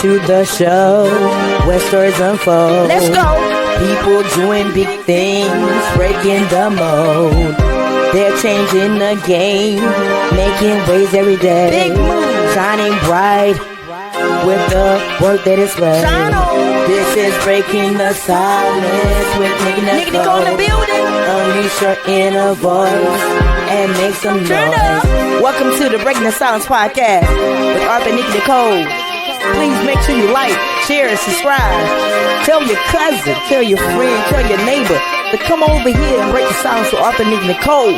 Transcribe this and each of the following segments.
to the show where stories unfold. Let's go. People doing big things, breaking the mold. They're changing the game, making waves every day. Big move. Shining bright with the work that is right. Shine on. This is Breaking the Silence with Nick Nicole in the building. Unleash your inner voice and make some Turn noise. up. Welcome to the Breaking the Silence podcast with Arthur, Nick, Nicole. Please make sure you like, share, and subscribe. Tell your cousin, tell your friend, tell your neighbor to come over here and break the silence with Arthur, Nick, Nicole.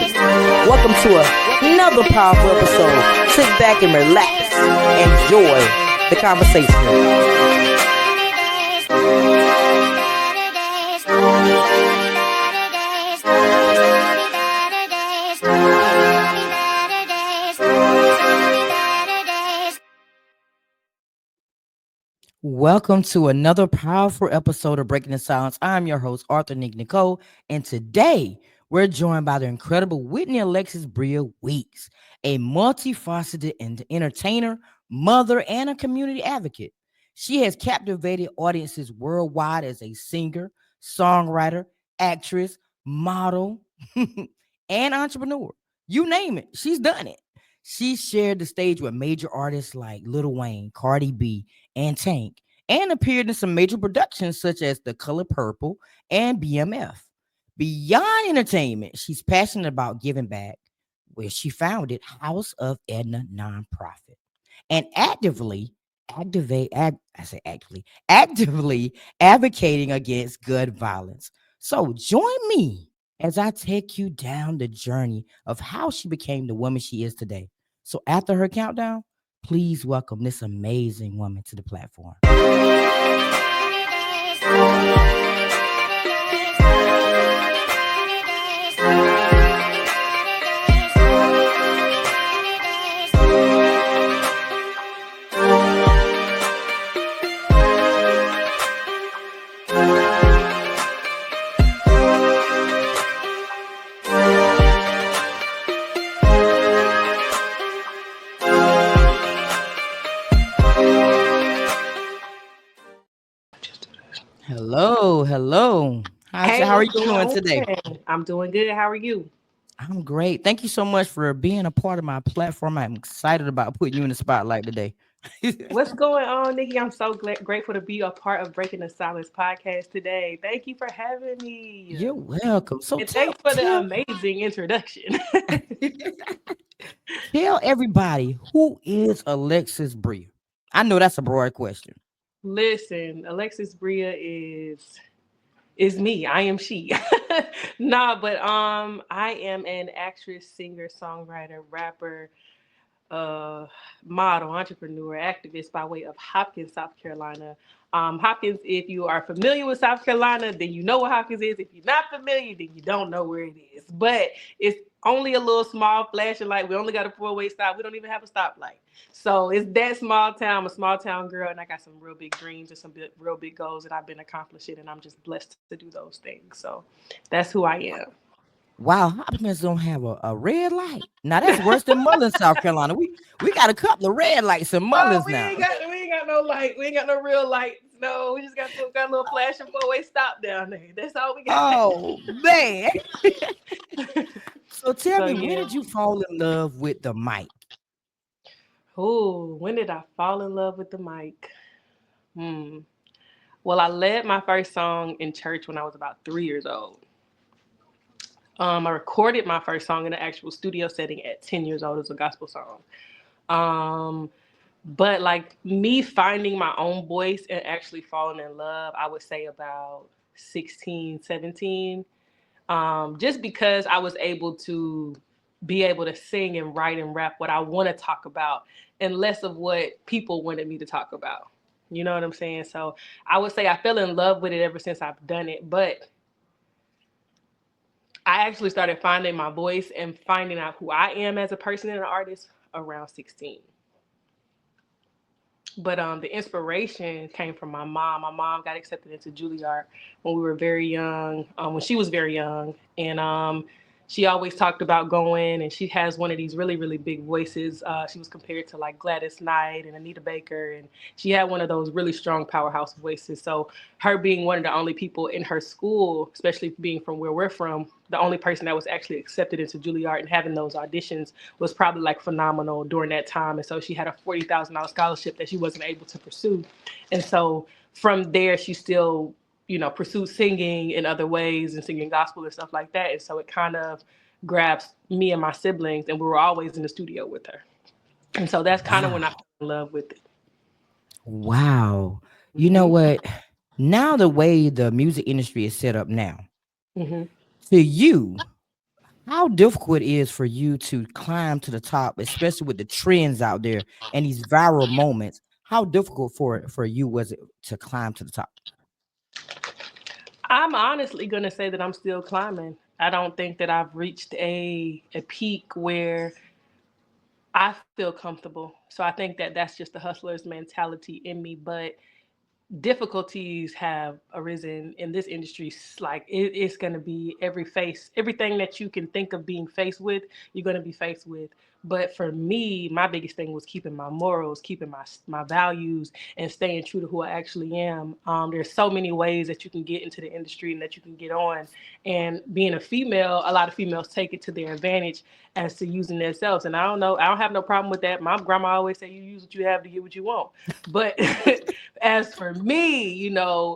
Welcome to another powerful episode. Sit back and relax. Enjoy the conversation. Welcome to another powerful episode of Breaking the Silence. I'm your host, Arthur Nick Nicole, and today we're joined by the incredible Whitney Alexus Briá Weeks, a multifaceted entertainer, mother, and a community advocate. She has captivated audiences worldwide as a singer, songwriter, actress, model, and entrepreneur. You name it, she's done it. She shared the stage with major artists like Lil Wayne, Cardi B, and Tank, and appeared in some major productions such as The Color Purple and BMF. Beyond entertainment, she's passionate about giving back, where she founded House of Edna nonprofit, and actively advocating against gun violence. So join me as I take you down the journey of how she became the woman she is today. So after her countdown, please welcome this amazing woman to the platform. Hello. How are you doing today? I'm doing good. How are you? I'm great. Thank you so much for being a part of my platform. I'm excited about putting you in the spotlight today. What's going on, Nikki? I'm so grateful to be a part of Breaking the Silence podcast today. Thank you for having me. You're welcome. So thanks for the amazing introduction. Tell everybody, who is Alexus Briá? I know that's a broad question. Listen, Alexus Briá is me. I am she. But I am an actress, singer, songwriter, rapper, model, entrepreneur, activist by way of Hopkins, South Carolina. Hopkins, if you are familiar with South Carolina, then you know what Hopkins is. If you're not familiar, then you don't know where it is. But it's only a little small flashing light. We only got a 4-way stop. We don't even have a stoplight. So it's that small town. I'm a small town girl, and I got some real big dreams and some real big goals that I've been accomplishing, and I'm just blessed to do those things. So that's who I am. Wow, Hopkins don't have a red light. Now that's worse than Mullins, South Carolina. We got a couple of red lights in Mullins now. We ain't got no light. We ain't got no real lights. No, we just got a little flashing 4-way stop down there. That's all we got. Oh man. So tell me, when did you fall in love with the mic? Oh, when did I fall in love with the mic? Well, I led my first song in church when I was about 3 years old. I recorded my first song in an actual studio setting at 10 years old as a gospel song. But like me finding my own voice and actually falling in love, I would say about 16, 17. Just because I was able to sing and write and rap what I want to talk about and less of what people wanted me to talk about. You know what I'm saying? So I would say I fell in love with it ever since I've done it. But I actually started finding my voice and finding out who I am as a person and an artist around 16. But the inspiration came from my mom. My mom got accepted into Juilliard when we were very young, when she was very young. And she always talked about going, and she has one of these really, really big voices. She was compared to like Gladys Knight and Anita Baker, and she had one of those really strong powerhouse voices. So her being one of the only people in her school, especially being from where we're from, the only person that was actually accepted into Juilliard and having those auditions was probably like phenomenal during that time. And so she had a $40,000 scholarship that she wasn't able to pursue. And so from there, she still, pursued singing in other ways and singing gospel and stuff like that. And so it kind of grabs me and my siblings, and we were always in the studio with her. And so that's kind of when I Wow. fell in love with it. Wow. You know Mm-hmm. what? Now the way the music industry is set up now, Mm-hmm. to you, how difficult it is for you to climb to the top, especially with the trends out there and these viral moments. How difficult for you was it to climb to the top? I'm honestly going to say that I'm still climbing. I don't think that I've reached a peak where I feel comfortable. So I think that that's just the hustler's mentality in me. But difficulties have arisen in this industry. Like it's going to be everything that you can think of being faced with, you're going to be faced with. But for me, my biggest thing was keeping my morals, keeping my values, and staying true to who I actually am. There's so many ways that you can get into the industry and that you can get on. And being a female, a lot of females take it to their advantage as to using themselves. And I don't know, I don't have no problem with that. My grandma always say you use what you have to get what you want. But as for me,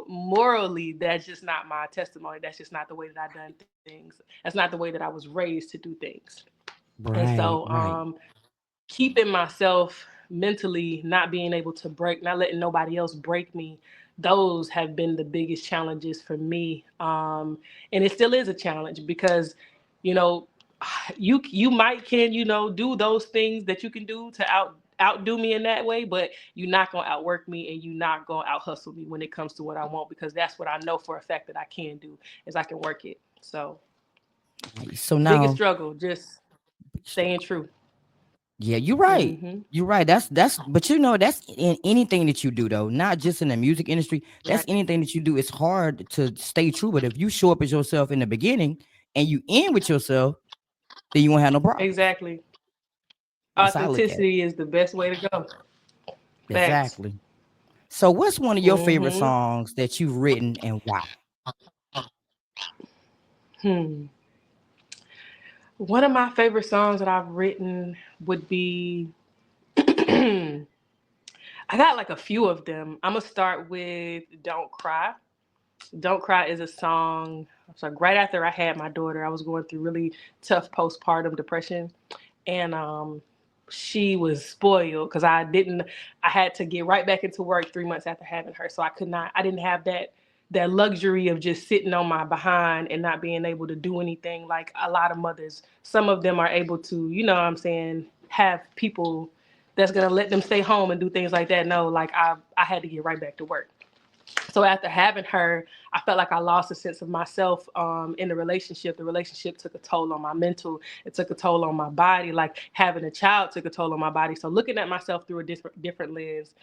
morally, that's just not my testimony. That's just not the way that I've done things. That's not the way that I was raised to do things. And so, Right, right. keeping myself mentally, not being able to break, not letting nobody else break me, those have been the biggest challenges for me. And it still is a challenge because, you know, you might can, do those things that you can do to outdo me in that way, but you're not gonna outwork me and you're not gonna out hustle me when it comes to what I want, because that's what I know for a fact that I can do is I can work it. So Right. So biggest now, struggle, just big staying struggle. true. Yeah, you're right. Mm-hmm. You're right. That's but that's in anything that you do though, not just in the music industry. That's Right. anything that you do. It's hard to stay true. But if you show up as yourself in the beginning and you end with yourself, then you won't have no problems. Exactly. That's how I look at it. Authenticity is the best way to go. Facts. Exactly. So what's one of your favorite Mm-hmm. songs that you've written and why? Hmm. One of my favorite songs that I've written would be I got like a few of them. I'm gonna start with Don't Cry. Don't Cry is a song. So right after I had my daughter, I was going through really tough postpartum depression. And she was spoiled because I had to get right back into work 3 months after having her. So I didn't have that luxury of just sitting on my behind and not being able to do anything like a lot of mothers. Some of them are able to, what I'm saying, have people that's gonna let them stay home and do things like that. No, like I had to get right back to work. So after having her, I felt like I lost a sense of myself in the relationship. The relationship took a toll on my mental. It took a toll on my body. Like having a child took a toll on my body. So looking at myself through a different lens,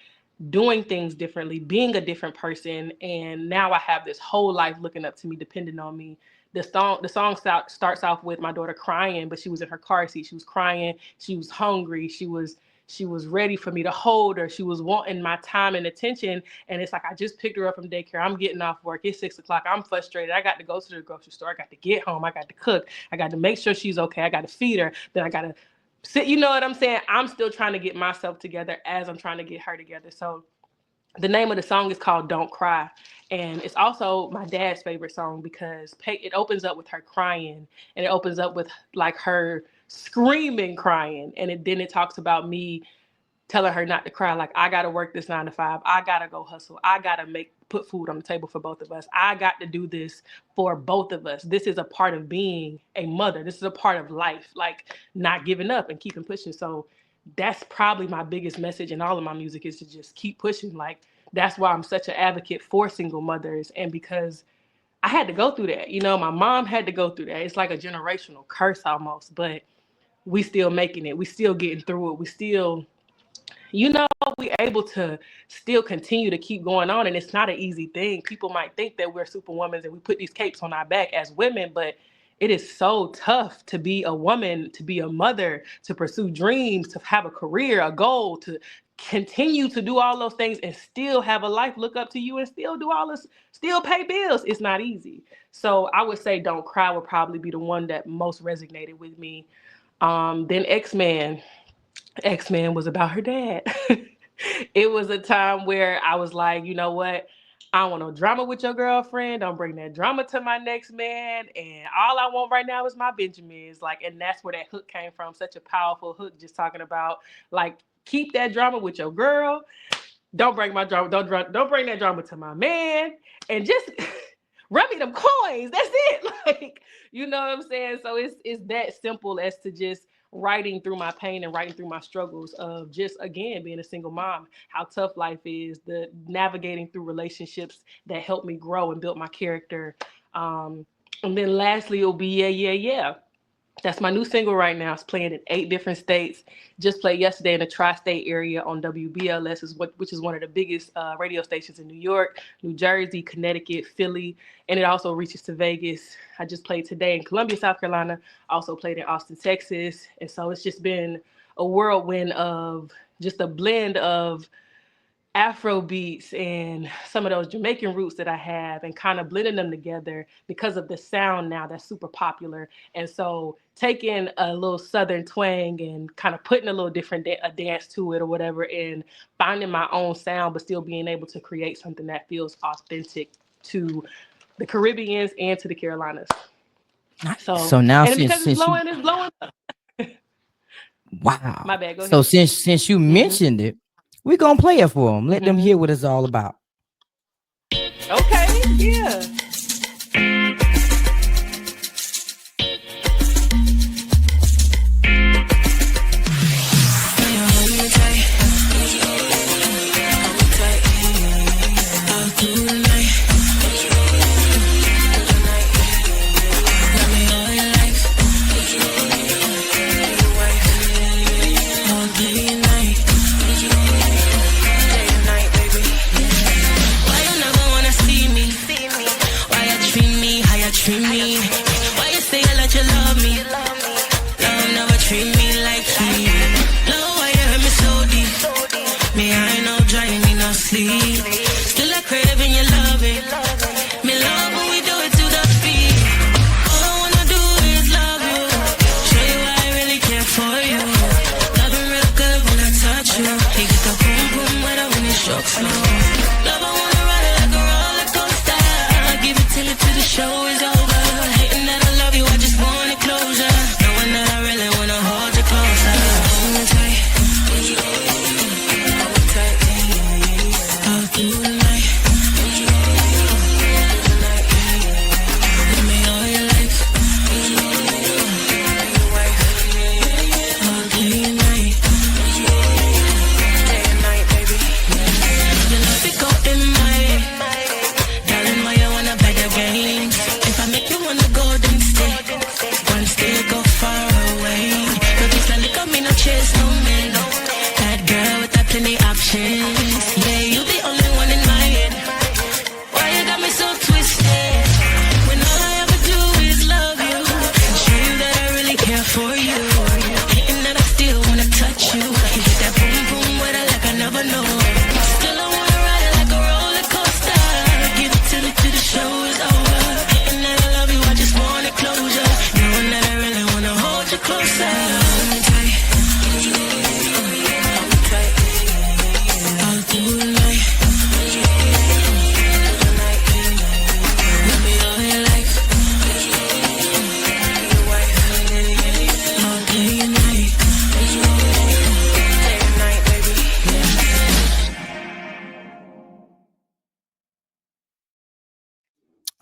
doing things differently, being a different person, and now I have this whole life looking up to me, depending on me. The song starts off with my daughter crying, but she was in her car seat. She was crying. She was hungry. She was ready for me to hold her. She was wanting my time and attention. And it's like I just picked her up from daycare. I'm getting off work. It's 6 o'clock. I'm frustrated. I got to go to the grocery store. I got to get home. I got to cook. I got to make sure she's okay. I got to feed her. Then I got to sit. You know what I'm saying? I'm still trying to get myself together as I'm trying to get her together. So the name of the song is called Don't Cry. And it's also my dad's favorite song because it opens up with her crying, and it opens up with like her screaming crying. And then it talks about me telling her not to cry. Like, I got to work this 9 to 5. I got to go hustle. I got to put food on the table for both of us. I got to do this for both of us. This is a part of being a mother. This is a part of life, like not giving up and keeping pushing. So that's probably my biggest message in all of my music, is to just keep pushing. Like, that's why I'm such an advocate for single mothers. And because I had to go through that, my mom had to go through that. It's like a generational curse almost, but we still making it. We still getting through it. We still, we able to still continue to keep going on. And it's not an easy thing. People might think that we're superwomen and we put these capes on our back as women, but it is so tough to be a woman, to be a mother, to pursue dreams, to have a career, a goal, to continue to do all those things and still have a life look up to you and still do all this, still pay bills. It's not easy. So I would say Don't Cry would probably be the one that most resonated with me. Then X-Man. X-Man was about her dad. It was a time where I was like, you know what? I don't want no drama with your girlfriend. Don't bring that drama to my next man. And all I want right now is my Benjamins. Like, and that's where that hook came from. Such a powerful hook, just talking about like, keep that drama with your girl. Don't bring my drama. Don't bring that drama to my man. And just run me them coins. That's it. Like, you know what I'm saying? So it's that simple as to just writing through my pain and writing through my struggles of just, again, being a single mom, how tough life is, the navigating through relationships that helped me grow and build my character. And then lastly, it'll be Yeah, Yeah, Yeah. That's my new single right now. It's playing in 8 different states. Just played yesterday in the tri-state area on WBLS, which is one of the biggest radio stations in New York, New Jersey, Connecticut, Philly, and it also reaches to Vegas. I just played today in Columbia, South Carolina. Also played in Austin, Texas. And so it's just been a whirlwind of just a blend of Afro beats and some of those Jamaican roots that I have, and kind of blending them together because of the sound now that's super popular. And so taking a little Southern twang and kind of putting a little different a dance to it or whatever, and finding my own sound, but still being able to create something that feels authentic to the Caribbeans and to the Carolinas. So now and because since you, it's blowing up. wow. My bad, go So ahead. since you mentioned it, we're gonna play it for them. Let them hear what it's all about. Okay, yeah.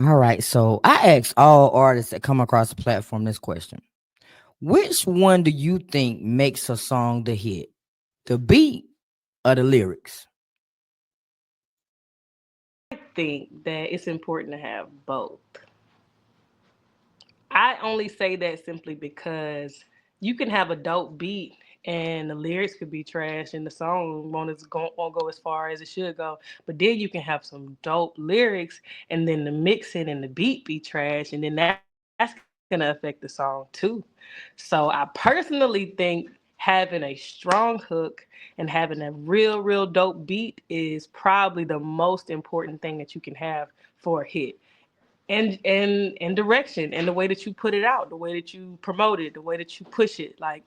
All right. So I ask all artists that come across the platform this question. Which one do you think makes a song the hit? The beat or the lyrics? I think that it's important to have both. I only say that simply because you can have a dope beat and the lyrics could be trash and the song won't go as far as it should go. But then you can have some dope lyrics and then the mixing and the beat be trash, and then that's gonna affect the song too. So I personally think having a strong hook and having a real dope beat is probably the most important thing that you can have for a hit. And direction and the way that you put it out, the way that you promote it, the way that you push it. Like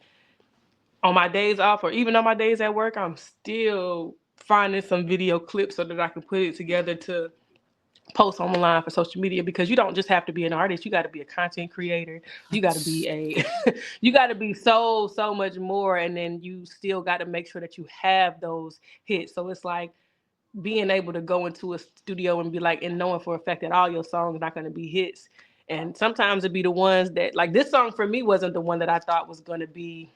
on my days off or even on my days at work, I'm still finding some video clips so that I can put it together to post online for social media, because you don't just have to be an artist, you got to be a content creator, you got to be a you got to be so much more, and then you still got to make sure that you have those hits. So it's like being able to go into a studio and be like, and knowing for a fact that all your songs are not going to be hits, and sometimes it'd be the ones that, like, this song for me wasn't the one that I thought was going to be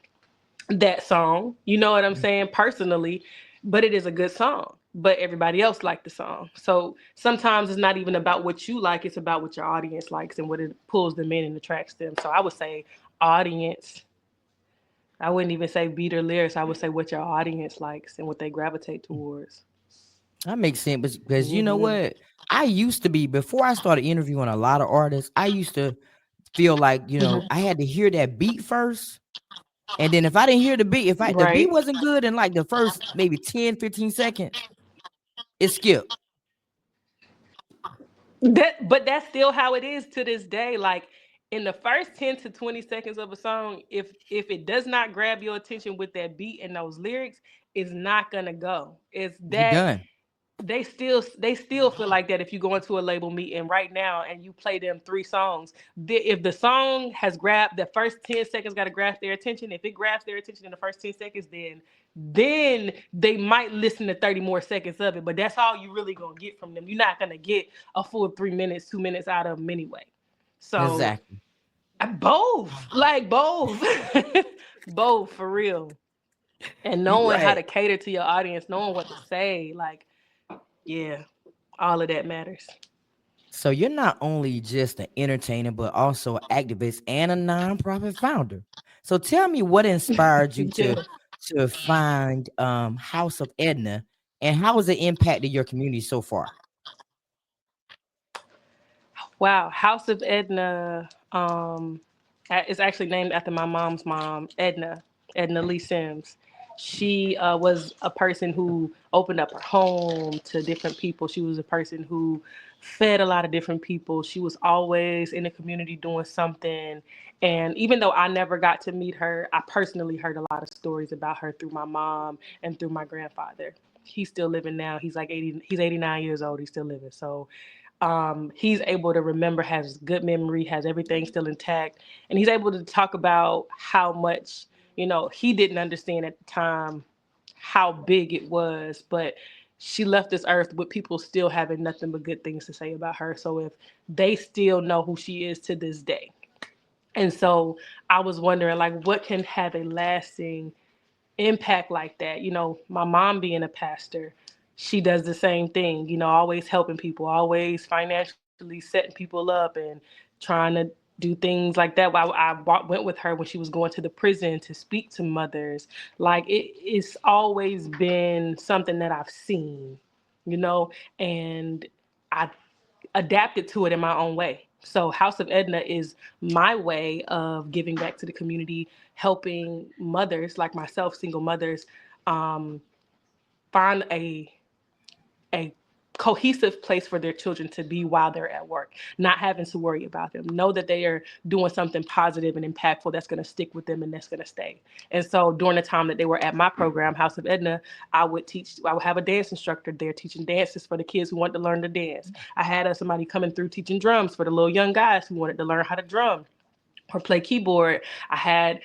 that song, you know what I'm saying, personally, but it is a good song. But everybody else liked the song. So sometimes it's not even about what you like, it's about what your audience likes and what it pulls them in and attracts them. So I would say audience. I wouldn't even say beat or lyrics. I would say what your audience likes and what they gravitate towards. That makes sense because you know what? I used to be, before I started interviewing a lot of artists, I used to feel like, I had to hear that beat first. And then if I didn't hear the beat, the beat Right. wasn't good in like the first maybe 10, 15 seconds, it skipped. But that's still how it is to this day. Like in the first 10 to 20 seconds of a song, if it does not grab your attention with that beat and those lyrics, it's not gonna go. It's You that done. they still feel like that if you go into a label meeting right now and you play them 3 songs. If the song has grabbed the first 10 seconds, got to grab their attention. If it grabs their attention in the first 10 seconds, then they might listen to 30 more seconds of it, but that's all you really gonna get from them. You're not gonna get a full 3 minutes, 2 minutes out of them anyway. So Exactly. both, like both, both for real. And You knowing how right. to cater to your audience, knowing what to say, like, yeah, all of that matters. So you're not only just an entertainer, but also an activist and a nonprofit founder. So tell me what inspired you to Yeah. find House of Edna, and how has it impacted your community so far? Wow. House of Edna is actually named after my mom's mom, Edna Lee Sims. She was a person who opened up her home to different people. She was a person who fed a lot of different people. She was always in the community doing something. And even though I never got to meet her, I personally heard a lot of stories about her through my mom and through my grandfather. He's still living now. He's like 80, he's 89 years old. He's still living. So he's able to remember, has good memory, has everything still intact, and he's able to talk about how much, he didn't understand at the time how big it was, but she left this earth with people still having nothing but good things to say about her. So if they still know who she is to this day, and so I was wondering, like, what can have a lasting impact like that? My mom being a pastor, she does the same thing, always helping people, always financially setting people up and trying to do things like that. While went with her when she was going to the prison to speak to mothers. Like it's always been something that I've seen, you know, and I adapted to it in my own way. So House of Edna is my way of giving back to the community, helping mothers like myself, single mothers, um, find a cohesive place for their children to be while they're at work, not having to worry about them. Know that they are doing something positive and impactful that's going to stick with them and that's going to stay. And so during the time that they were at my program, House of Edna, I would have a dance instructor there teaching dances for the kids who wanted to learn to dance. I had somebody coming through teaching drums for the little young guys who wanted to learn how to drum or play keyboard. I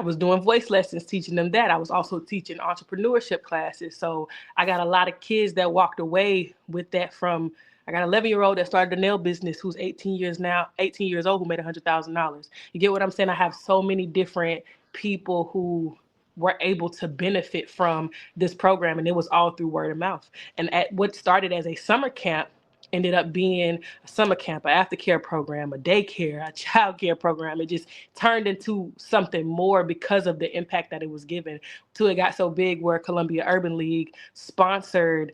was doing voice lessons, teaching them that. I was also teaching entrepreneurship classes. So I got a lot of kids that walked away with that. I got an 11-year-old that started a nail business who's 18 years old, who made $100,000. You get what I'm saying? I have so many different people who were able to benefit from this program, and it was all through word of mouth. And at what started as a summer camp ended up being a summer camp, an aftercare program, a daycare, a childcare program. It just turned into something more because of the impact that it was given. Till it got so big where Columbia Urban League sponsored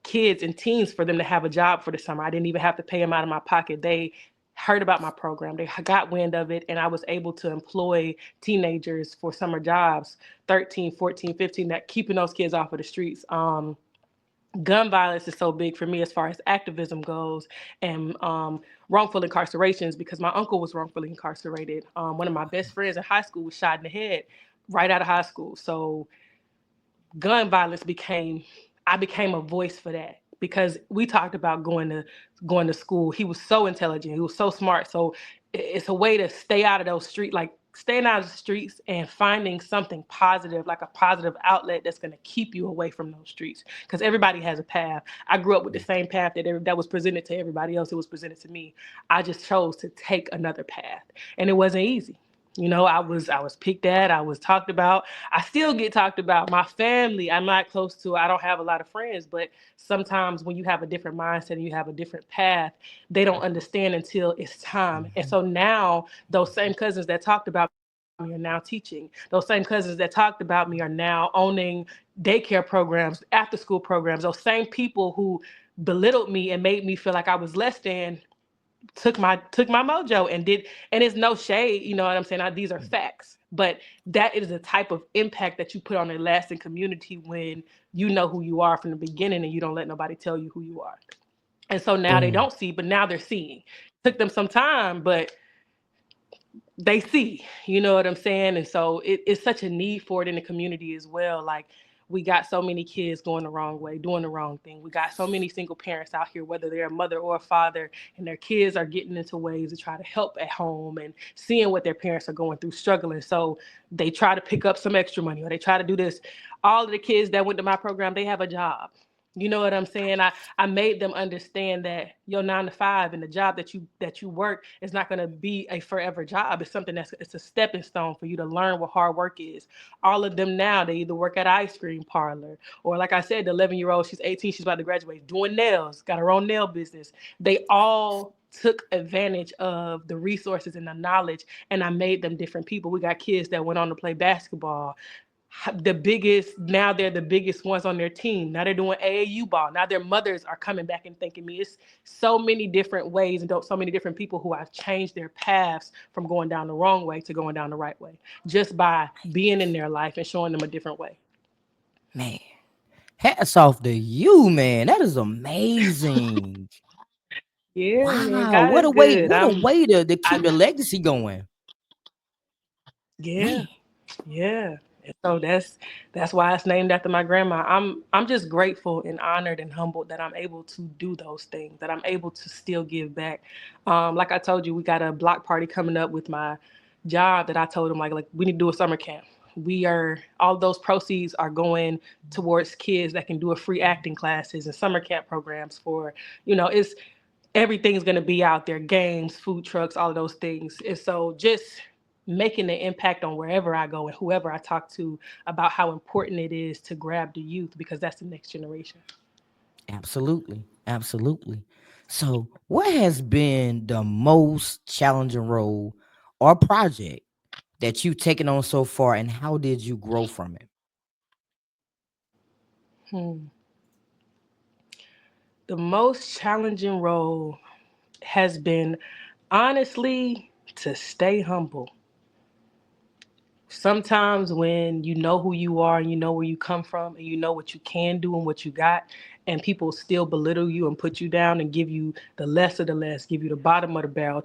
kids and teens for them to have a job for the summer. I didn't even have to pay them out of my pocket. They heard about my program. They got wind of it, and I was able to employ teenagers for summer jobs, 13, 14, 15, that keeping those kids off of the streets. Gun violence is so big for me as far as activism goes, and wrongful incarcerations, because my uncle was wrongfully incarcerated. One of my best friends in high school was shot in the head right out of high school. So gun violence I became a voice for that, because we talked about going to school. He was so intelligent, he was so smart. So it's a way to stay out of those streets, like staying out of the streets and finding something positive, like a positive outlet that's going to keep you away from those streets, because everybody has a path. I grew up with the same path that was presented to everybody else. It was presented to me. I just chose to take another path, and it wasn't easy. I was picked at, I was talked about. I still get talked about. My family, I'm not close to. I don't have a lot of friends, but sometimes when you have a different mindset and you have a different path, they don't understand until it's time. And so now those same cousins that talked about me are now teaching. Those same cousins that talked about me are now owning daycare programs, after school programs. Those same people who belittled me and made me feel like I was less than took my mojo and did. And it's no shade, you know what I'm saying? These are facts, but that is the type of impact that you put on a lasting community when you know who you are from the beginning and you don't let nobody tell you who you are. And so now they Boom. don't see, but now they're seeing. Took them some time, but they see, you know what I'm saying? And so it's such a need for it in the community as well. Like, we got so many kids going the wrong way, doing the wrong thing. We got so many single parents out here, whether they're a mother or a father, and their kids are getting into ways to try to help at home and seeing what their parents are going through, struggling. So they try to pick up some extra money, or they try to do this. All of the kids that went to my program, they have a job. You know what I'm saying? I made them understand that your 9 to 5 and the job that you work is not going to be a forever job. It's something it's a stepping stone for you to learn what hard work is. All of them now, they either work at an ice cream parlor, or like I said, the 11-year-old, she's 18, she's about to graduate, doing nails, got her own nail business. They all took advantage of the resources and the knowledge, and I made them different people. We got kids that went on to play basketball, now they're the biggest ones on their team. Now they're doing AAU ball. Now their mothers are coming back and thanking me. It's so many different ways, and so many different people who have changed their paths from going down the wrong way to going down the right way, just by being in their life and showing them a different way. Man, hats off to you, man. That is amazing. Yeah, man, Wow, God what is a way, good. what a way to keep I, the legacy going. yeah, Man, yeah. And so that's why it's named after my grandma. I'm just grateful and honored and humbled that I'm able to do those things, that I'm able to still give back. Like I told you, we got a block party coming up with my job that I told them like we need to do a summer camp. All those proceeds are going towards kids that can do a free acting classes and summer camp programs for, it's everything's going to be out there, games, food trucks, all of those things. And so just making the impact on wherever I go and whoever I talk to about how important it is to grab the youth, because that's the next generation. absolutely. Absolutely. So, what has been the most challenging role or project that you've taken on so far, and how did you grow from it? Hmm. The most challenging role has been, honestly, to stay humble. Sometimes when you know who you are and you know where you come from and you know what you can do and what you got, and people still belittle you and put you down and give you the less of the less, give you the bottom of the barrel,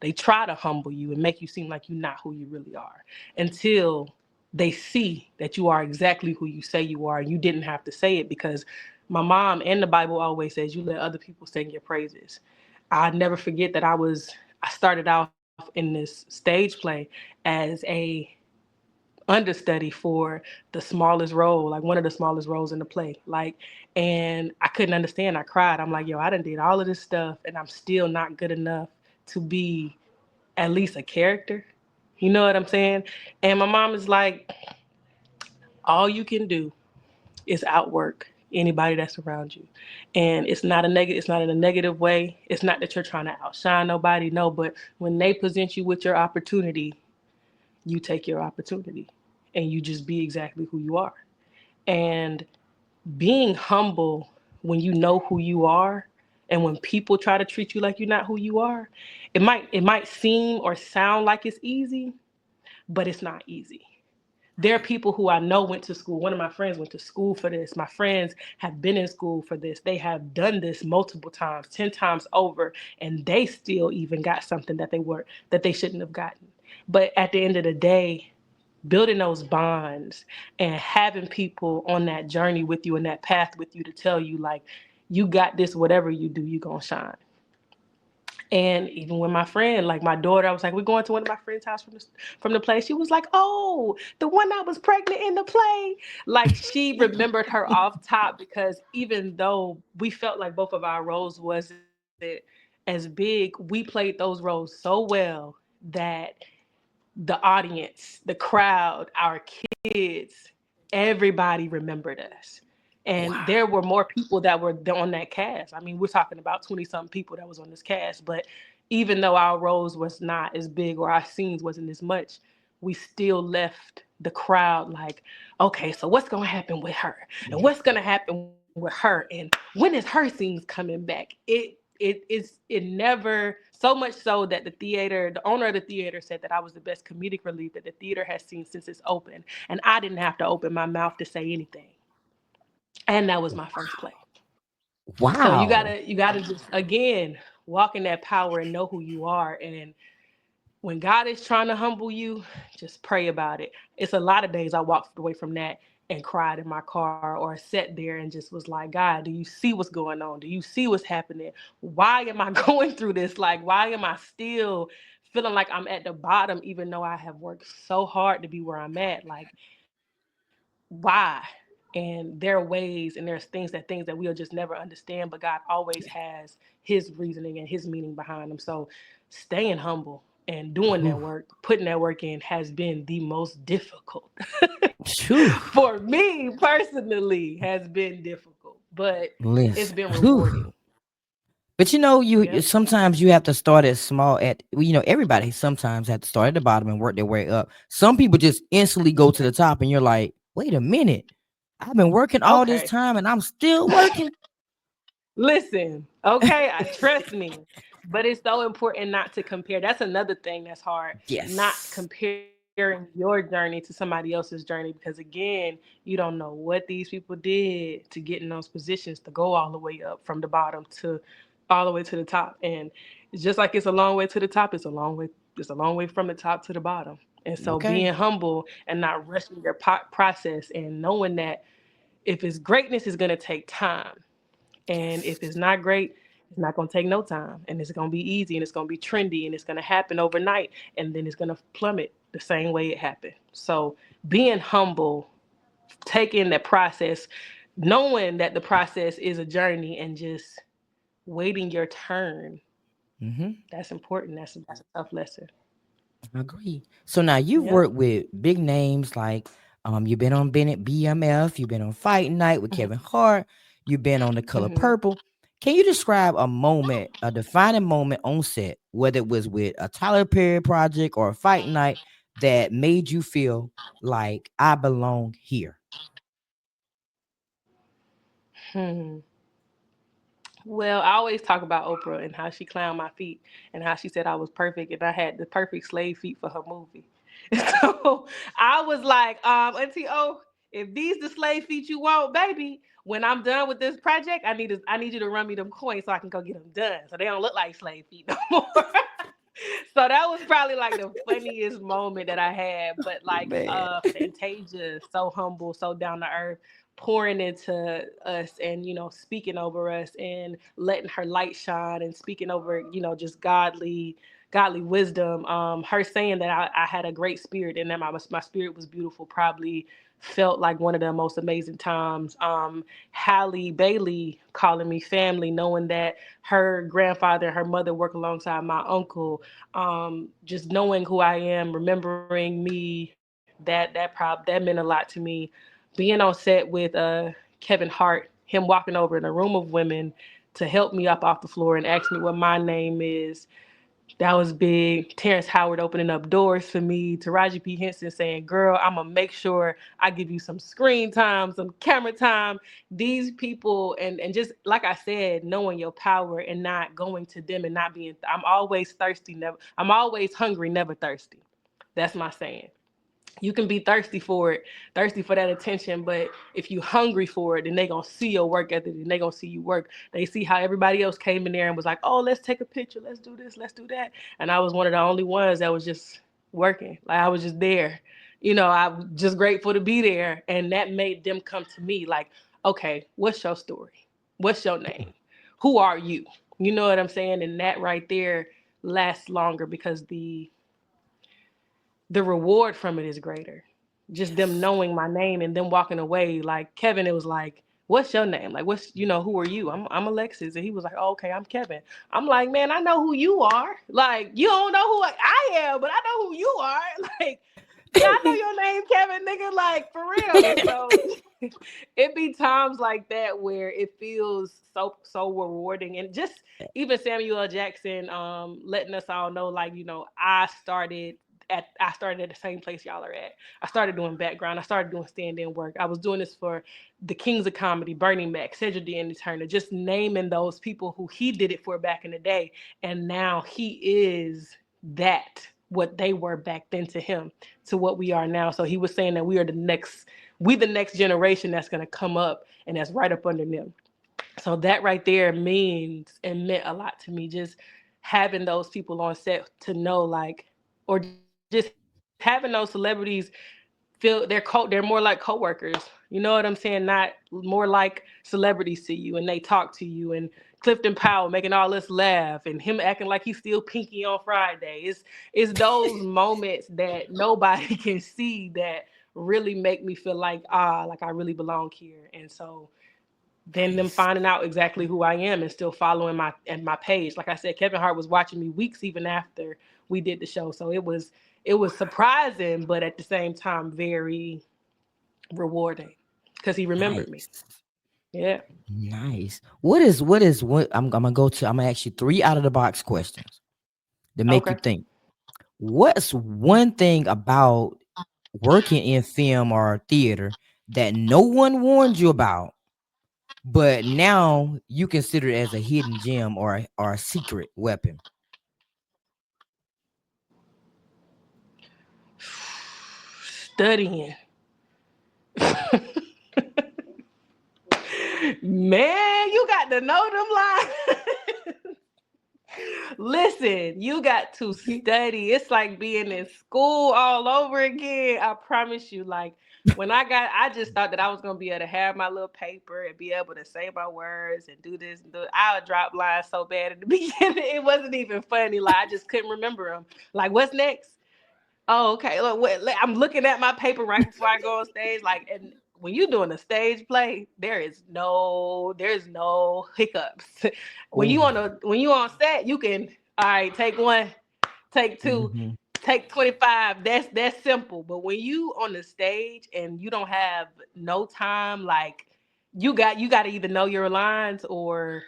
they try to humble you and make you seem like you're not who you really are, until they see that you are exactly who you say you are, and you didn't have to say it. Because my mom and the Bible always says you let other people sing your praises. I never forget that I started off in this stage play as a understudy for the smallest role, like one of the smallest roles in the play. And I couldn't understand. I cried. I'm like, yo, I done did all of this stuff and I'm still not good enough to be at least a character. You know what I'm saying? And my mom is like, all you can do is outwork anybody that's around you. And it's not in a negative way. It's not that you're trying to outshine nobody, no, but when they present you with your opportunity, you take your opportunity and you just be exactly who you are. And being humble when you know who you are And when people try to treat you like you're not who you are, it might seem or sound like it's easy, but it's not easy. There are people who I know went to school. One of my friends went to school for this. My friends have been in school for this. They have done this multiple times, 10 times over, and they still even got something that they shouldn't have gotten. But at the end of the day, building those bonds and having people on that journey with you and that path with you to tell you like, you got this, whatever you do, you gonna shine. And even when my friend, like my daughter, I was like, we're going to one of my friend's house from the play. She was like, oh, the one that was pregnant in the play. Like she remembered her off top because even though we felt like both of our roles wasn't as big, we played those roles so well that the audience, the crowd, our kids, everybody remembered us. And Wow. there were more people that were on that cast. I mean, we're talking about 20 something people that was on this cast, but even though our roles was not as big or our scenes wasn't as much, we still left the crowd like, okay, so what's going to happen with her? And what's going to happen with her? And when is her scenes coming back? It never, so much so that the owner of the theater said that I was the best comedic relief that the theater has seen since it's open. And I didn't have to open my mouth to say anything. And that was my first play. So you Wow. gotta you gotta just again walk in that power and know who you are. And when God is trying to humble you, just pray about it. It's a lot of days I walked away from that and cried in my car or sat there and just was like, God, do you see what's going on? Do you see what's happening? Why am I going through this? Like, why am I still feeling like I'm at the bottom, even though I have worked so hard to be where I'm at? Like, why? And there are ways and there's things that we'll just never understand, but God always has his reasoning and his meaning behind them. So staying humble and doing that Whew. work, putting that work in has been the most difficult. Phew. For me personally has been difficult, but it's Listen. been Whew. rewarding. But you Yep. sometimes you have to start as small at everybody sometimes have to start at the bottom and work their way up. Some people just instantly go to the top and you're like, wait a minute. I've been working all this Okay. time and I'm still working. Listen, okay, trust me. But it's so important not to compare. That's another thing that's hard. Not Yes. comparing your journey to somebody else's journey because again, you don't know what these people did to get in those positions to go all the way up from the bottom to all the way to the top. And it's just like it's a long way to the top, it's a long way from the top to the bottom. And so Okay. being humble and not rushing your process and knowing that if it's greatness is going to take time, and if Yes. it's not great, it's not going to take no time. And it's going to be easy and it's going to be trendy and it's going to happen overnight. And then it's going to plummet the same way it happened. So being humble, taking that process, knowing that the process is a journey and just waiting your turn, Mm-hmm. that's important. That's a tough lesson. I agree. So now you've Yep. worked with big names like you've been on Bennett BMF, you've been on Fight Night with Kevin Hart, you've been on The Color Mm-hmm. Purple. Can you describe a moment, a defining moment on set, whether it was with a Tyler Perry project or a Fight Night that made you feel like I belong here? Hmm. Well, I always talk about Oprah and how she clowned my feet and how she said I was perfect and I had the perfect slave feet for her movie. So I was like, Auntie O, if these the slave feet you want, baby, when I'm done with this project, I need you to run me them coins so I can go get them done. So they don't look like slave feet no more. So that was probably like the funniest moment that I had. But like Man. Fantasia, so humble, so down to earth, pouring into us and speaking over us and letting her light shine and speaking over just godly wisdom. Her saying that I had a great spirit and that my spirit was beautiful probably felt like one of the most amazing times. Halle Bailey calling me family, knowing that her grandfather and her mother work alongside my uncle. Just knowing who I am, remembering me, that meant a lot to me. Being on set with Kevin Hart, him walking over in a room of women to help me up off the floor and ask me what my name is. That was big. Terrence Howard opening up doors for me. Taraji P. Henson saying, girl, I'm going to make sure I give you some screen time, some camera time. These people, and just like I said, knowing your power and not going to them and not being, I'm always thirsty, never, I'm always hungry, never thirsty. That's my saying. You can be thirsty for it, thirsty for that attention, but if you hungry for it, then they gonna see your work ethic and they gonna see you work. They see how everybody else came in there and was like, oh, let's take a picture, let's do this, let's do that. And I was one of the only ones that was just working. Like I was just there. I'm just grateful to be there. And that made them come to me like, okay, what's your story? What's your name? Who are you? You know what I'm saying? And that right there lasts longer because the reward from it is greater. Just them knowing my name and them walking away. Like Kevin, it was like, what's your name? Like, who are you? I'm Alexis. And he was like, oh, okay, I'm Kevin. I'm like, man, I know who you are. Like, you don't know who I am, but I know who you are. Like, yeah, I know your name, Kevin, nigga. Like, for real. So it be times like that where it feels so rewarding. And just even Samuel L. Jackson letting us all know, like, I started at the same place y'all are at. I started doing background. I started doing stand-in work. I was doing this for the Kings of Comedy, Bernie Mac, Cedric the Entertainer, Turner, just naming those people who he did it for back in the day. And now he is that, what they were back then to him, to what we are now. So he was saying that we the next generation that's going to come up and that's right up under them. So that right there meant a lot to me, just having those people on set to know, like, or just having those celebrities feel they're more like coworkers. You know what I'm saying? Not more like celebrities to you, and they talk to you. And Clifton Powell making all us laugh, and him acting like he's still Pinky on Friday. It's those moments that nobody can see that really make me feel like like I really belong here. And so then them finding out exactly who I am and still following my page. Like I said, Kevin Hart was watching me weeks even after we did the show. So it was surprising, but at the same time, very rewarding because he remembered me. Yeah. Nice. What I'm gonna ask you 3 out of the box questions to make you Okay. think. What's one thing about working in film or theater that no one warned you about, but now you consider it as a hidden gem or a secret weapon? Studying. Man, you got to know them lines. Listen, you got to study. It's like being in school all over again. I promise you. Like I just thought that I was gonna be able to have my little paper and be able to say my words and do this and do it. I would drop lines so bad at the beginning. It wasn't even funny. Like I just couldn't remember them. Like, what's next? Oh, okay. Look, I'm looking at my paper right before I go on stage. Like, and when you're doing a stage play, there's no hiccups. When you on set, you can, all right, take 1, take 2, Mm-hmm. take 25. That's simple. But when you on the stage and you don't have no time, like you got to either know your lines or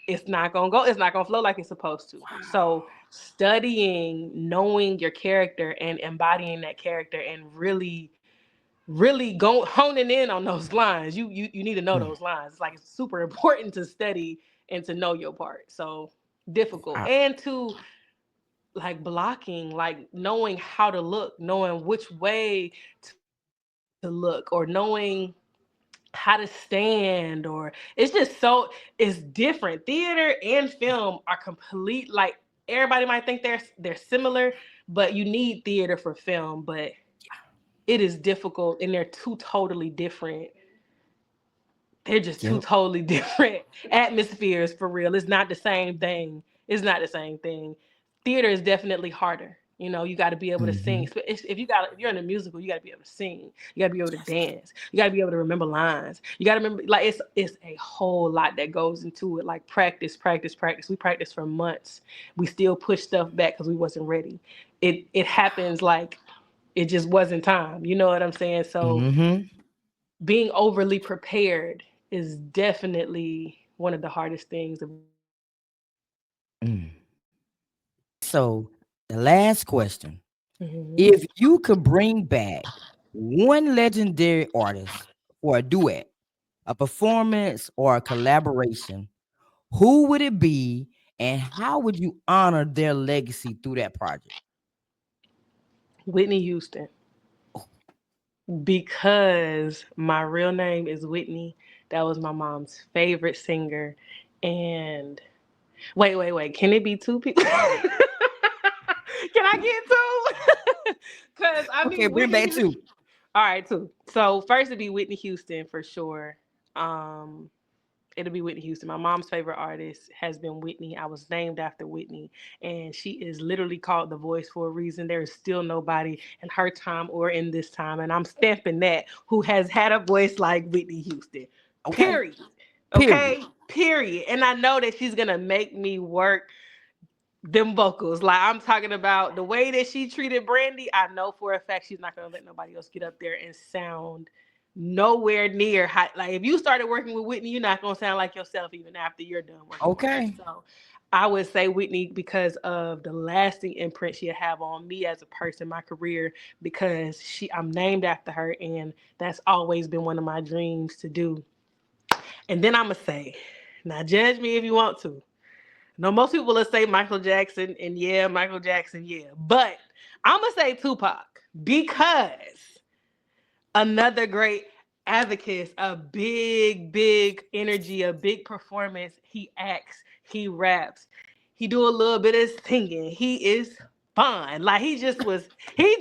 it's not gonna flow like it's supposed to. Wow. So studying, knowing your character and embodying that character and really honing in on those lines. You need to know those lines. It's like it's super important to study and to know your part. So difficult. And to like blocking, like knowing how to look, knowing which way to look, or knowing how to stand, or it's different. Theater and film are complete, like everybody might think they're similar, but you need theater for film, but it is difficult and they're two totally different. They're just two totally different atmospheres for real. It's not the same thing. Theater is definitely harder. You got to be able to sing. If you're in a musical, you got to be able to sing. You got to be able to dance. You got to be able to remember lines. You got to remember, like it's a whole lot that goes into it. Like practice. We practiced for months. We still push stuff back because we wasn't ready. It happens like it just wasn't time. You know what I'm saying? So being overly prepared is definitely one of the hardest things about being in the industry. So the last question. Mhm. If you could bring back one legendary artist for a duet, a performance, or a collaboration, who would it be and how would you honor their legacy through that project? Whitney Houston. Because my real name is Whitney. That was my mom's favorite singer. And wait. Can it be two people? Can I get two? Because I Okay, mean, bring Whitney back Houston. two. All right, two. So first it'd be Whitney Houston for sure. Um, it'll be Whitney Houston. My mom's favorite artist has been Whitney. I was named after Whitney, and she is literally called the voice for a reason. There is still nobody in her time or in this time, and I'm stamping that, who has had a voice like Whitney Houston. Okay. Period. Period. Okay. Period. And I know that she's gonna make me work them vocals. Like I'm talking about the way that she treated Brandy, I know for a fact she's not gonna let nobody else get up there and sound nowhere near high. Like if you started working with Whitney, you're not gonna sound like yourself even after you're done working with her. Okay. So I would say Whitney because of the lasting imprint she'll have on me as a person, my career, because I'm named after her and that's always been one of my dreams to do. And then I'ma say, now judge me if you want to. No, most people will say Michael Jackson, and yeah, Michael Jackson, yeah. But I'm going to say Tupac because another great advocate, a big energy, a big performance. He acts, he raps, he do a little bit of singing. He is fun. Like he just, he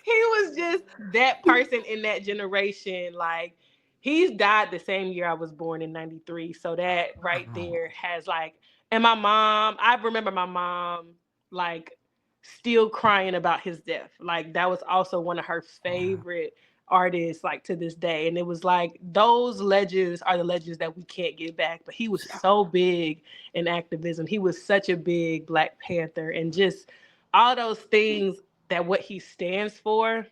was just that person in that generation. Like he's died the same year I was born in 93. So that right Wow. there has like, and my mom, I remember my mom like still crying about his death. Like that was also one of her Wow. favorite artists, like to this day. And it was like those legends are the legends that we can't get back. But he was Yeah. so big in activism. He was such a big Black Panther and just all those things that what he stands for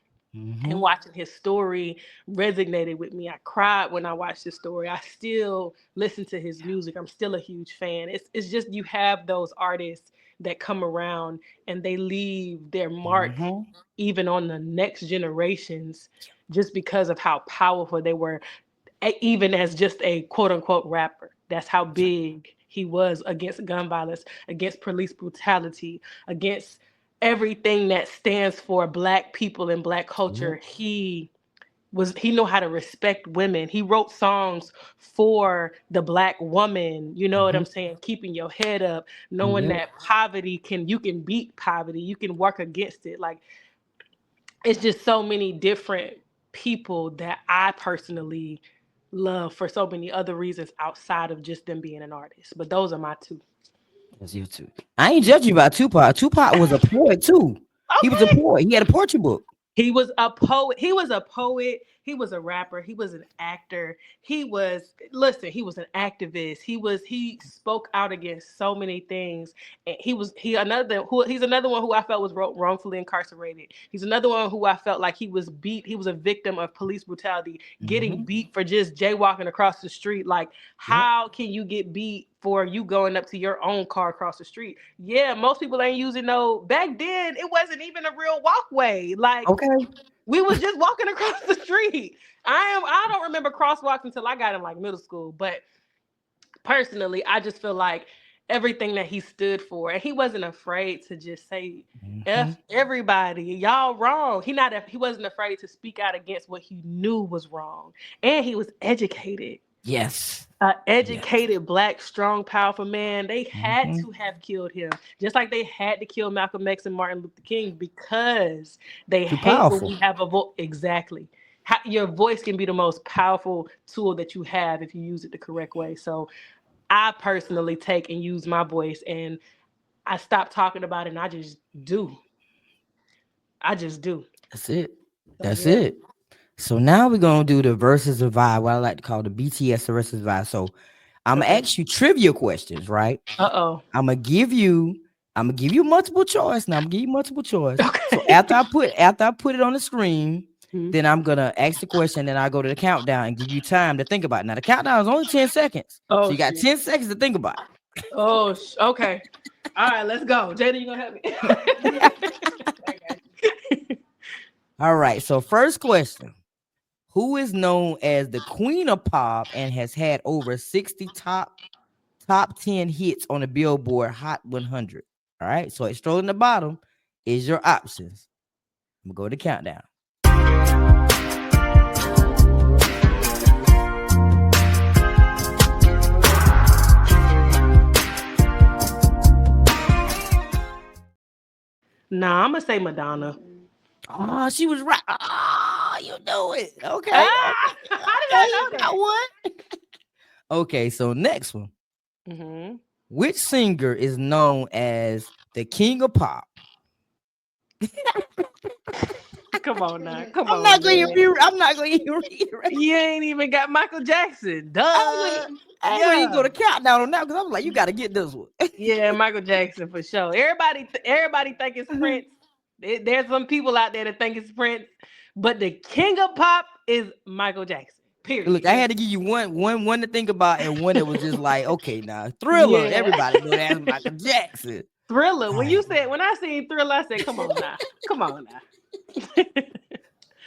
and Mm-hmm. watching his story resonated with me. I cried when I watched his story. I still listen to his music. I'm still a huge fan. It's just you have those artists that come around and they leave their mark Mm-hmm. even on the next generations just because of how powerful they were even as just a quote unquote rapper. That's how Yeah. big he was against gun violence, against police brutality, against everything that stands for Black people and Black Yep. culture. He know how to respect women. He wrote songs for the Black woman, you know what Mm-hmm. I'm saying? Keeping your head up, knowing Yep. that you can beat poverty, you can work against it. Like it's just so many different people that I personally love for so many other reasons outside of just them being an artist. But those are my two. That's you too. I ain't judging you about Tupac. Tupac was a poet too. He was a Okay. poet. He had a poetry book. He was a poet. He was a poet. He was a rapper. He was an actor. He was an activist. He spoke out against so many things. And he's another one who I felt was wrongfully incarcerated. He's another one who I felt like he was beat. He was a victim of police brutality, getting Mm-hmm. beat for just jaywalking across the street. Like, Yep. how can you get beat for you going up to your own car across the street? Yeah, most people ain't using no. Back then, it wasn't even a real walkway. Like Okay. we was just walking across the street. I don't remember crosswalks until I got in like middle school, but personally, I just feel like everything that he stood for, and he wasn't afraid to just say Mm-hmm. F everybody, y'all wrong. He wasn't afraid to speak out against what he knew was wrong. And he was educated. Yes. An Yes. educated, Black, strong, powerful man. They had Mm-hmm. to have killed him, just like they had to kill Malcolm X and Martin Luther King because they Too hate when powerful. we have a vote. Exactly. Your voice can be the most powerful tool that you have if you use it the correct way. So I personally take and use my voice, and I stop talking about it, and I just do. I just do. That's it. So That's yeah. it. So now we're gonna do the versus the vibe, what I like to call the BTS the versus vibe. So I'm gonna Okay. ask you trivia questions, right? Uh oh. I'm gonna give you, I'm gonna give you multiple choice. Now I'm gonna give you multiple choice. So Okay. after I put it on the screen, Mhm. then I'm gonna ask the question, then I go to the countdown and give you time to think about it. Now the countdown is only 10 seconds. So Oh you got shit. 10 seconds to think about it. Oh. Okay. All right, let's go. Jada, you gonna help me? All right. So first question. Who is known as the Queen of Pop and has had over 60 top 10 hits on the Billboard Hot 100? All right. So it's strolling the bottom is your options. I'm gonna go to countdown. Nah, I'm gonna say Madonna. Oh, she was right. Oh, you know it. Okay. Ah, how did I know Got that? one. Okay, so next one. Mm-hmm. Which singer is known as the King of Pop? Come on now. Come I'm on, not going man. to. I'm not going to read. You ain't even got Michael Jackson. Duh. I ain't going to go to countdown on that because I was like, you got to get this one. Yeah, Michael Jackson for sure. Everybody think it's Prince. There's some people out there that think it's Prince, but the king of pop is Michael Jackson. Period. Look, I had to give you one to think about and one that was just like, okay, now Thriller. Yeah. Everybody know that's Michael Jackson. Thriller. When I seen Thriller, I said, "Come on now, come on now."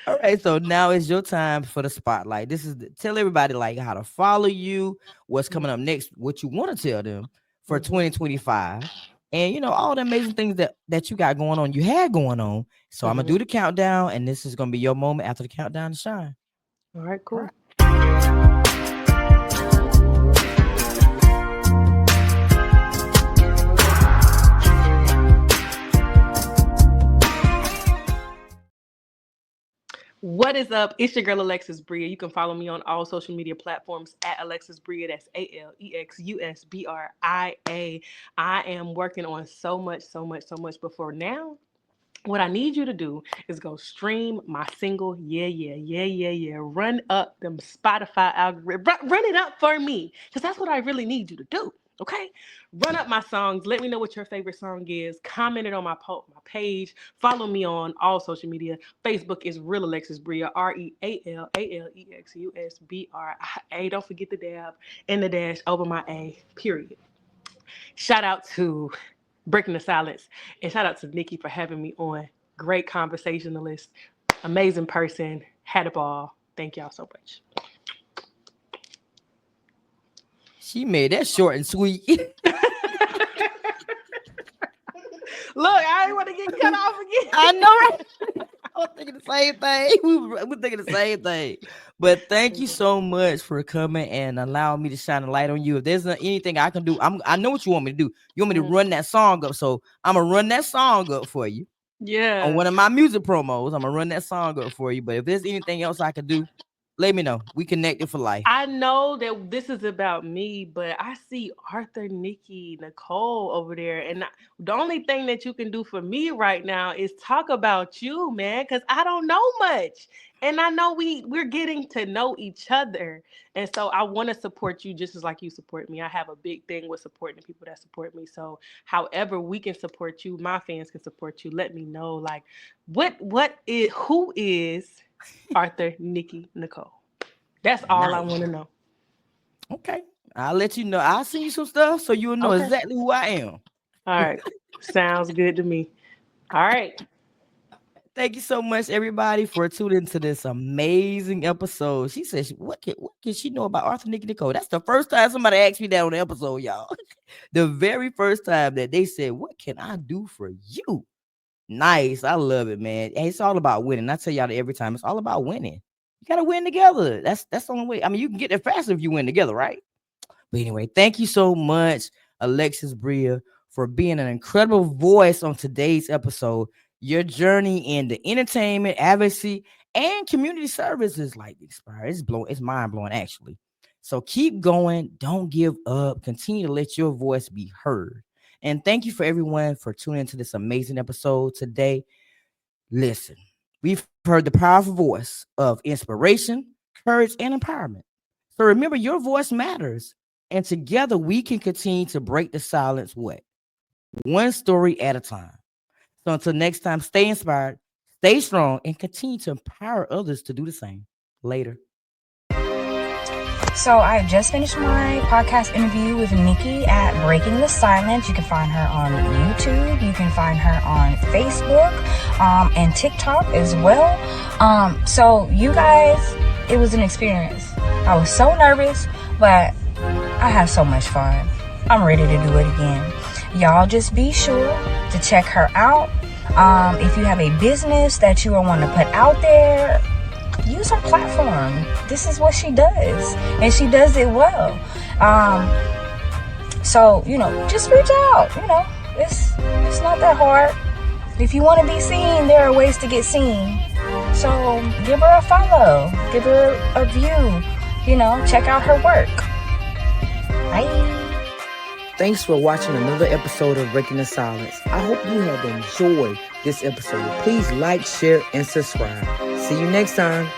All right, so now it's your time for the spotlight. This is tell everybody like how to follow you, what's coming up next, what you want to tell them for 2025, and you know all the amazing things that you got going on, you had going on. So I'm gonna do the countdown, and this is gonna be your moment after the countdown to shine. All right, cool. All right. What is up? It's your girl Alexus Briá. You can follow me on all social media platforms at Alexus Briá. That's ALEXUSBRIA. I am working on so much. But for now, what I need you to do is go stream my single, yeah. Run up them Spotify algorithm. Run it up for me, because that's what I really need you to do. Okay, run up my songs. Let me know what your favorite song is. Comment it on my page. Follow me on all social media. Facebook is Real Alexus Briá, REALALEXUSBRIA. Don't forget the dab and the dash over my A. Period. Shout out to Breaking the Silence, and shout out to Nikki for having me on. Great conversationalist, amazing person. Had a ball. Thank y'all so much. She made that short and sweet. Look, I ain't want to get cut off again. I know, right? I was thinking the same thing. We were thinking the same thing. But thank you so much for coming and allowing me to shine a light on you. If there's anything I can do, I know what you want me to do. You want me to run that song up. So I'm going to run that song up for you. Yeah. On one of my music promos, I'm going to run that song up for you. But if there's anything else I can do, let me know. We connected for life. I know that this is about me, but I see Arthur, Nikki, Nicole over there. And the only thing that you can do for me right now is talk about you, man, because I don't know much. And I know we're getting to know each other. And so I want to support you just as like you support me. I have a big thing with supporting the people that support me. So however we can support you, my fans can support you. Let me know, like, who is Arthur, Nikki, Nicole? That's all I want to know. Okay. I'll let you know. I'll send you some stuff so you'll know exactly who I am. All right. Sounds good to me. All right. Thank you so much, everybody, for tuning into this amazing episode. She says, what can she know about Arthur, Nikki, Nicole? That's the first time somebody asked me that on the episode, y'all. The very first time that they said, what can I do for you? Nice. I love it, man. Hey, it's all about winning. I tell y'all that every time. It's all about winning. You got to win together. That's the only way. I mean, you can get there faster if you win together, right? But anyway, thank you so much, Alexus Briá, for being an incredible voice on today's episode. Your journey in the entertainment, advocacy, and community service is like inspired. It's mind blowing, actually. So keep going. Don't give up. Continue to let your voice be heard. And thank you for everyone for tuning into this amazing episode today. Listen, we've heard the powerful voice of inspiration, courage, and empowerment. So remember, your voice matters. And together we can continue to break the silence, one story at a time. So until next time, stay inspired, stay strong, and continue to empower others to do the same. Later. So I just finished my podcast interview with Nikki at Breaking the Silence. You can find her on YouTube. You can find her on Facebook and TikTok as well. So you guys, it was an experience. I was so nervous, but I had so much fun. I'm ready to do it again. Y'all just be sure to check her out. If you have a business that you want to put out there, use her platform. This is what she does, and she does it well. So, just reach out. It's not that hard. If you want to be seen, there are ways to get seen. So give her a follow, give her a view, check out her work. Bye. Thanks for watching another episode of Breaking the Silence. I hope you have enjoyed this episode. Please like, share, and subscribe. See you next time.